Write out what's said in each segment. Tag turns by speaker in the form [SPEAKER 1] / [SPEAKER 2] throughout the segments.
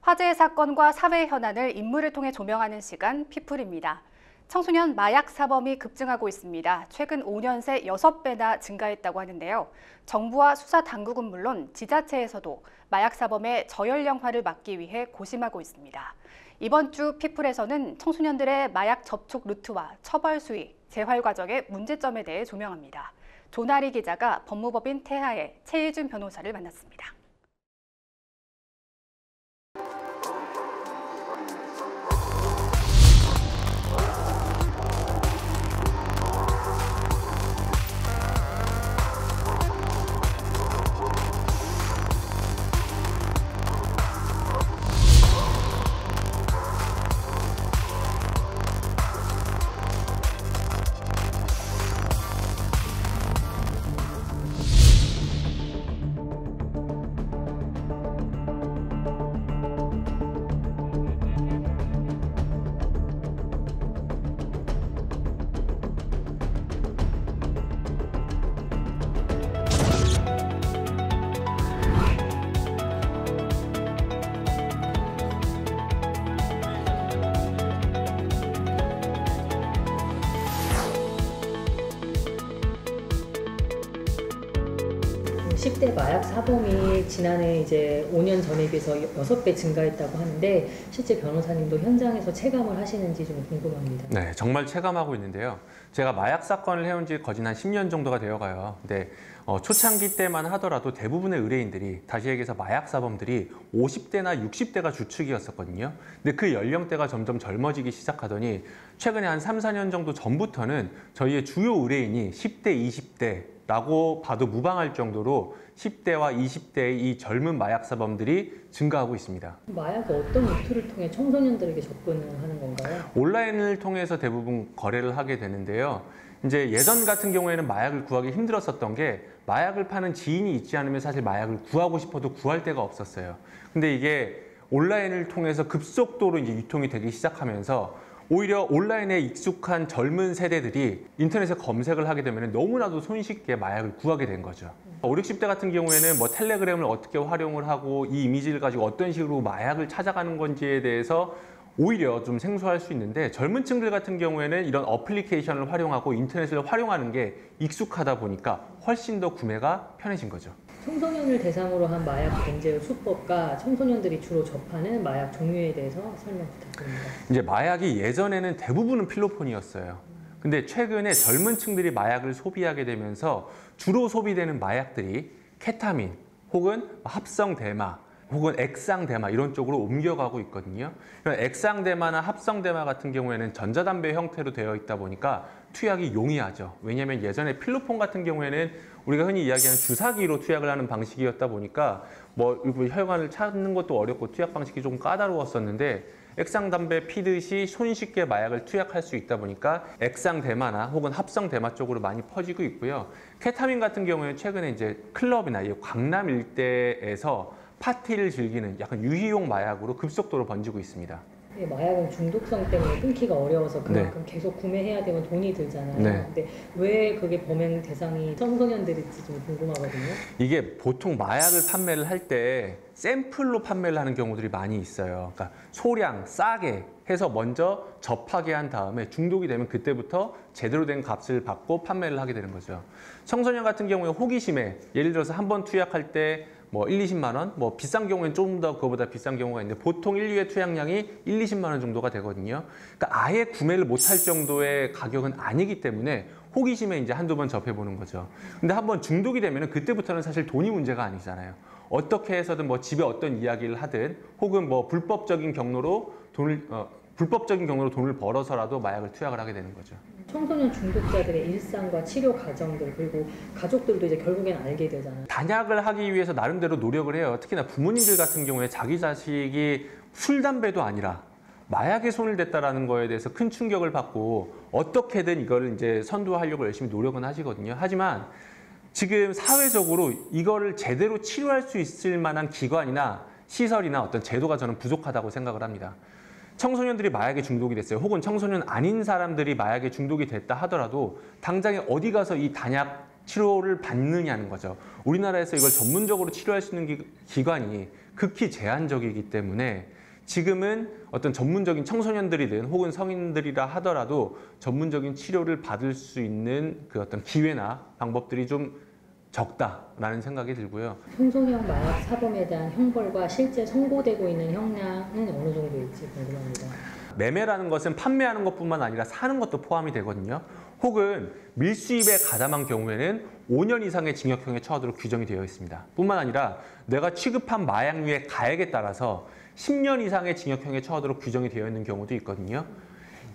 [SPEAKER 1] 화제의 사건과 사회 현안을 인물을 통해 조명하는 시간 피플입니다. 청소년 마약 사범이 급증하고 있습니다. 최근 5년 새 6배나 증가했다고 하는데요. 정부와 수사 당국은 물론 지자체에서도 마약 사범의 저연령화를 막기 위해 고심하고 있습니다. 이번 주 피플에서는 청소년들의 마약 접촉 루트와 처벌 수위, 재활 과정의 문제점에 대해 조명합니다. 조나리 기자가 법무법인 태하의 최희준 변호사를 만났습니다.
[SPEAKER 2] 십 대 마약 사범이 지난해 이제 5년 전에 비해서 6배 증가했다고 하는데 실제 변호사님도 현장에서 체감을 하시는지 좀 궁금합니다.
[SPEAKER 3] 네, 정말 체감하고 있는데요. 제가 마약 사건을 해온 지 거진 한 10년 정도가 되어가요. 근데 초창기 때만 하더라도 대부분의 의뢰인들이, 다시 얘기해서 마약 사범들이 50대나 60대가 주축이었었거든요. 근데 그 연령대가 점점 젊어지기 시작하더니 최근에 한 3, 4년 정도 전부터는 저희의 주요 의뢰인이 10대, 20대 라고 봐도 무방할 정도로 10대와 20대의 이 젊은 마약 사범들이 증가하고 있습니다.
[SPEAKER 2] 마약이 어떤 루트를 통해 청소년들에게 접근을 하는 건가요?
[SPEAKER 3] 온라인을 통해서 대부분 거래를 하게 되는데요. 이제 예전 같은 경우에는 마약을 구하기 힘들었었던 게 마약을 파는 지인이 있지 않으면 사실 마약을 구하고 싶어도 구할 데가 없었어요. 근데 이게 온라인을 통해서 급속도로 이제 유통이 되기 시작하면서 오히려 온라인에 익숙한 젊은 세대들이 인터넷에 검색을 하게 되면 너무나도 손쉽게 마약을 구하게 된 거죠. 5, 60대 같은 경우에는 뭐 텔레그램을 어떻게 활용을 하고 이 이미지를 가지고 어떤 식으로 마약을 찾아가는 건지에 대해서 오히려 좀 생소할 수 있는데, 젊은 층들 같은 경우에는 이런 어플리케이션을 활용하고 인터넷을 활용하는 게 익숙하다 보니까 훨씬 더 구매가 편해진 거죠.
[SPEAKER 2] 청소년을 대상으로 한 마약 경제 수법과 청소년들이 주로 접하는 마약 종류에 대해서 설명 부탁드립니다.
[SPEAKER 3] 이제 마약이 예전에는 대부분은 필로폰이었어요. 근데 최근에 젊은 층들이 마약을 소비하게 되면서 주로 소비되는 마약들이 케타민 혹은 합성 대마 혹은 액상 대마 이런 쪽으로 옮겨가고 있거든요. 액상 대마나 합성 대마 같은 경우에는 전자담배 형태로 되어 있다 보니까 투약이 용이하죠. 왜냐하면 예전에 필로폰 같은 경우에는 우리가 흔히 이야기하는 주사기로 투약을 하는 방식이었다 보니까 뭐 혈관을 찾는 것도 어렵고 투약 방식이 좀 까다로웠었는데, 액상 담배 피듯이 손쉽게 마약을 투약할 수 있다 보니까 액상 대마나 혹은 합성 대마 쪽으로 많이 퍼지고 있고요. 케타민 같은 경우에는 최근에 이제 클럽이나 강남 일대에서 파티를 즐기는 약간 유희용 마약으로 급속도로 번지고 있습니다.
[SPEAKER 2] 마약은 중독성 때문에 끊기가 어려워서 그만큼 계속 구매해야 되면 돈이 들잖아요. 근데 왜 그게 범행 대상이 청소년들일지 좀 궁금하거든요.
[SPEAKER 3] 이게 보통 마약을 판매를 할 때 샘플로 판매를 하는 경우들이 많이 있어요. 그러니까 소량 싸게 해서 먼저 접하게 한 다음에 중독이 되면 그때부터 제대로 된 값을 받고 판매를 하게 되는 거죠. 청소년 같은 경우에 호기심에 예를 들어서 한번 투약할 때 뭐 1, 20만 원, 뭐 비싼 경우에는 좀 더 그거보다 비싼 경우가 있는데 보통 1, 2회 투약량이 1, 20만 원 정도가 되거든요. 그러니까 아예 구매를 못할 정도의 가격은 아니기 때문에 호기심에 이제 한두 번 접해보는 거죠. 근데 한번 중독이 되면 그때부터는 사실 돈이 문제가 아니잖아요. 어떻게 해서든 뭐 집에 어떤 이야기를 하든 혹은 뭐 불법적인 경로로 돈을 벌어서라도 마약을 투약을 하게 되는 거죠.
[SPEAKER 2] 청소년 중독자들의 일상과 치료 과정들, 그리고 가족들도 이제 결국엔 알게 되잖아요.
[SPEAKER 3] 단약을 하기 위해서 나름대로 노력을 해요. 특히나 부모님들 같은 경우에 자기 자식이 술, 담배도 아니라 마약에 손을 댔다라는 거에 대해서 큰 충격을 받고 어떻게든 이거를 이제 선도하려고 열심히 노력은 하시거든요. 하지만 지금 사회적으로 이거를 제대로 치료할 수 있을 만한 기관이나 시설이나 어떤 제도가 저는 부족하다고 생각을 합니다. 청소년들이 마약에 중독이 됐어요. 혹은 청소년 아닌 사람들이 마약에 중독이 됐다 하더라도 당장에 어디 가서 이 단약 치료를 받느냐는 거죠. 우리나라에서 이걸 전문적으로 치료할 수 있는 기관이 극히 제한적이기 때문에 지금은 어떤 전문적인 청소년들이든 혹은 성인들이라 하더라도 전문적인 치료를 받을 수 있는 그 어떤 기회나 방법들이 좀 적다라는 생각이 들고요.
[SPEAKER 2] 청소년 마약 사범에 대한 형벌과 실제 선고되고 있는 형량은 어느 정도일지 궁금합니다.
[SPEAKER 3] 매매라는 것은 판매하는 것뿐만 아니라 사는 것도 포함이 되거든요. 혹은 밀수입에 가담한 경우에는 5년 이상의 징역형에 처하도록 규정이 되어 있습니다. 뿐만 아니라 내가 취급한 마약류의 가액에 따라서 10년 이상의 징역형에 처하도록 규정이 되어 있는 경우도 있거든요.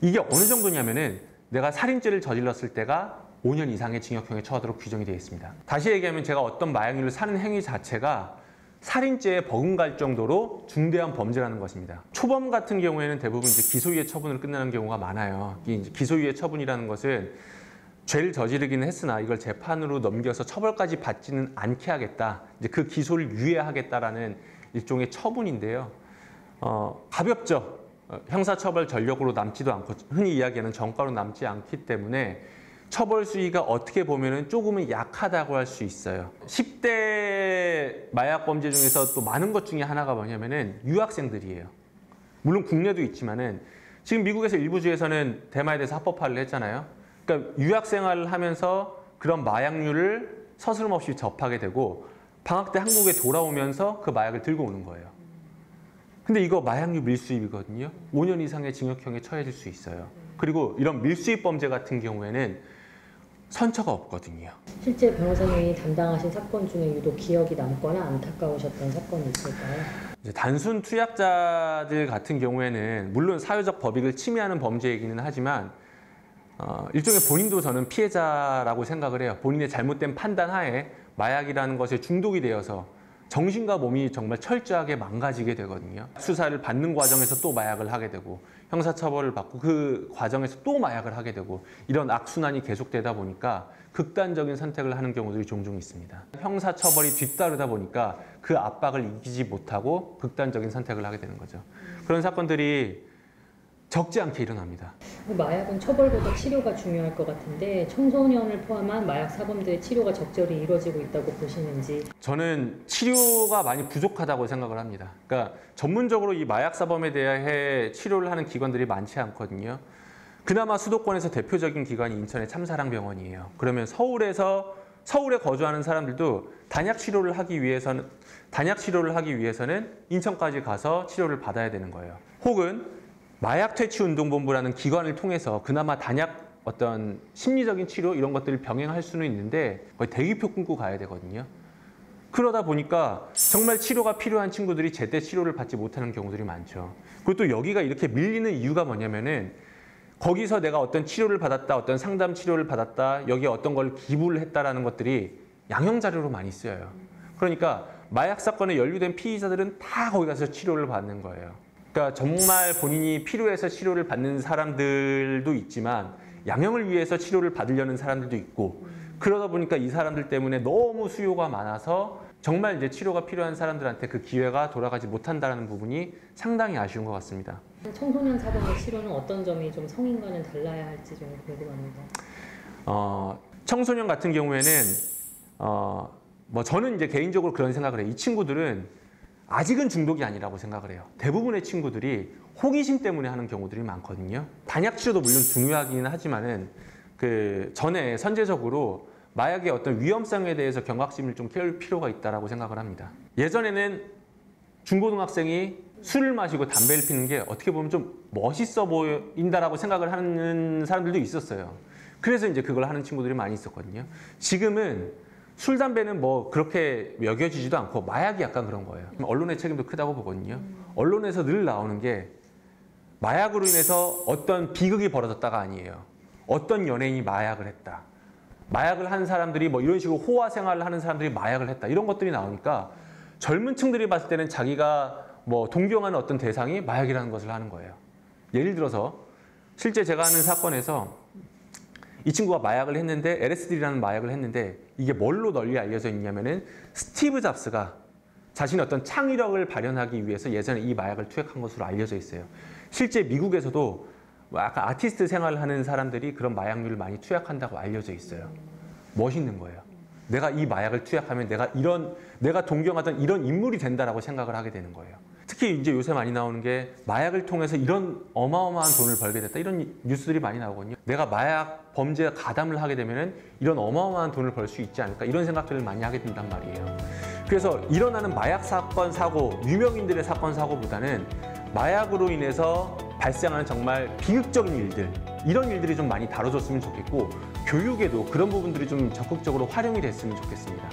[SPEAKER 3] 이게 어느 정도냐면은 내가 살인죄를 저질렀을 때가 5년 이상의 징역형에 처하도록 규정이 되어 있습니다. 다시 얘기하면 제가 어떤 마약류를 사는 행위 자체가 살인죄에 버금갈 정도로 중대한 범죄라는 것입니다. 초범 같은 경우에는 대부분 이제 기소유예 처분으로 끝나는 경우가 많아요. 이 기소유예 처분이라는 것은 죄를 저지르기는 했으나 이걸 재판으로 넘겨서 처벌까지 받지는 않게 하겠다. 이제 그 기소를 유예하겠다라는 일종의 처분인데요. 가볍죠. 형사처벌 전력으로 남지도 않고 흔히 이야기하는 정가로 남지 않기 때문에 처벌 수위가 어떻게 보면은 조금은 약하다고 할 수 있어요. 10대 마약 범죄 중에서 또 많은 것 중에 하나가 뭐냐면은 유학생들이에요. 물론 국내도 있지만은 지금 미국에서 일부 주에서는 대마에 대해서 합법화를 했잖아요. 그러니까 유학 생활을 하면서 그런 마약류를 서스럼없이 접하게 되고 방학 때 한국에 돌아오면서 그 마약을 들고 오는 거예요. 근데 이거 마약류 밀수입이거든요. 5년 이상의 징역형에 처해질 수 있어요. 그리고 이런 밀수입 범죄 같은 경우에는 선처가 없거든요.
[SPEAKER 2] 실제 변호사님이 담당하신 사건 중에 유독 기억이 남거나 안타까우셨던 사건이 있을까요?
[SPEAKER 3] 이제 단순 투약자들 같은 경우에는 물론 사회적 법익을 침해하는 범죄이기는 하지만 일종의 본인도 저는 피해자라고 생각을 해요. 본인의 잘못된 판단 하에 마약이라는 것에 중독이 되어서 정신과 몸이 정말 철저하게 망가지게 되거든요. 수사를 받는 과정에서 또 마약을 하게 되고 형사처벌을 받고 그 과정에서 또 마약을 하게 되고 이런 악순환이 계속되다 보니까 극단적인 선택을 하는 경우들이 종종 있습니다. 형사처벌이 뒤따르다 보니까 그 압박을 이기지 못하고 극단적인 선택을 하게 되는 거죠. 그런 사건들이 적지 않게 일어납니다.
[SPEAKER 2] 마약은 처벌보다 치료가 중요할 것 같은데 청소년을 포함한 마약 사범들의 치료가 적절히 이루어지고 있다고 보시는지.
[SPEAKER 3] 저는 치료가 많이 부족하다고 생각을 합니다. 그러니까 전문적으로 이 마약 사범에 대해 치료를 하는 기관들이 많지 않거든요. 그나마 수도권에서 대표적인 기관이 인천의 참사랑병원이에요. 그러면 서울에 거주하는 사람들도 단약 치료를 하기 위해서는 인천까지 가서 치료를 받아야 되는 거예요. 혹은 마약퇴치운동본부라는 기관을 통해서 그나마 단약 어떤 심리적인 치료 이런 것들을 병행할 수는 있는데 거의 대기표 끊고 가야 되거든요. 그러다 보니까 정말 치료가 필요한 친구들이 제때 치료를 받지 못하는 경우들이 많죠. 그리고 또 여기가 이렇게 밀리는 이유가 뭐냐면은 거기서 내가 어떤 치료를 받았다, 어떤 상담 치료를 받았다, 여기에 어떤 걸 기부를 했다라는 것들이 양형자료로 많이 쓰여요. 그러니까 마약 사건에 연루된 피의자들은 다 거기 가서 치료를 받는 거예요. 그러니까 정말 본인이 필요해서 치료를 받는 사람들도 있지만 양형을 위해서 치료를 받으려는 사람들도 있고 그러다 보니까 이 사람들 때문에 너무 수요가 많아서 정말 이제 치료가 필요한 사람들한테 그 기회가 돌아가지 못한다는 부분이 상당히 아쉬운 것 같습니다.
[SPEAKER 2] 청소년 사범의 치료는 어떤 점이 좀 성인과는 달라야 할지 좀 궁금합니다.
[SPEAKER 3] 청소년 같은 경우에는 저는 이제 개인적으로 그런 생각을 해요. 이 친구들은 아직은 중독이 아니라고 생각을 해요. 대부분의 친구들이 호기심 때문에 하는 경우들이 많거든요. 단약 치료도 물론 중요하기는 하지만은 그 전에 선제적으로 마약의 어떤 위험성에 대해서 경각심을 좀 키울 필요가 있다라고 생각을 합니다. 예전에는 중고등학생이 술을 마시고 담배를 피는 게 어떻게 보면 좀 멋있어 보인다라고 생각을 하는 사람들도 있었어요. 그래서 이제 그걸 하는 친구들이 많이 있었거든요. 지금은 술, 담배는 뭐 그렇게 여겨지지도 않고 마약이 약간 그런 거예요. 언론의 책임도 크다고 보거든요. 언론에서 늘 나오는 게 마약으로 인해서 어떤 비극이 벌어졌다가 아니에요. 어떤 연예인이 마약을 했다. 마약을 하는 사람들이 뭐 이런 식으로 호화 생활을 하는 사람들이 마약을 했다. 이런 것들이 나오니까 젊은 층들이 봤을 때는 자기가 뭐 동경하는 어떤 대상이 마약이라는 것을 하는 거예요. 예를 들어서 실제 제가 하는 사건에서 이 친구가 마약을 했는데 LSD라는 마약을 했는데 이게 뭘로 널리 알려져 있냐면은 스티브 잡스가 자신의 어떤 창의력을 발현하기 위해서 예전에 이 마약을 투약한 것으로 알려져 있어요. 실제 미국에서도 약간 아티스트 생활을 하는 사람들이 그런 마약류를 많이 투약한다고 알려져 있어요. 멋있는 거예요. 내가 이 마약을 투약하면 내가 동경하던 이런 인물이 된다라고 생각을 하게 되는 거예요. 특히 이제 요새 많이 나오는 게 마약을 통해서 이런 어마어마한 돈을 벌게 됐다, 이런 뉴스들이 많이 나오거든요. 내가 마약 범죄에 가담을 하게 되면은 이런 어마어마한 돈을 벌 수 있지 않을까, 이런 생각들을 많이 하게 된단 말이에요. 그래서 일어나는 마약 사건 사고, 유명인들의 사건 사고보다는 마약으로 인해서 발생하는 정말 비극적인 일들, 이런 일들이 좀 많이 다뤄졌으면 좋겠고, 교육에도 그런 부분들이 좀 적극적으로 활용이 됐으면 좋겠습니다.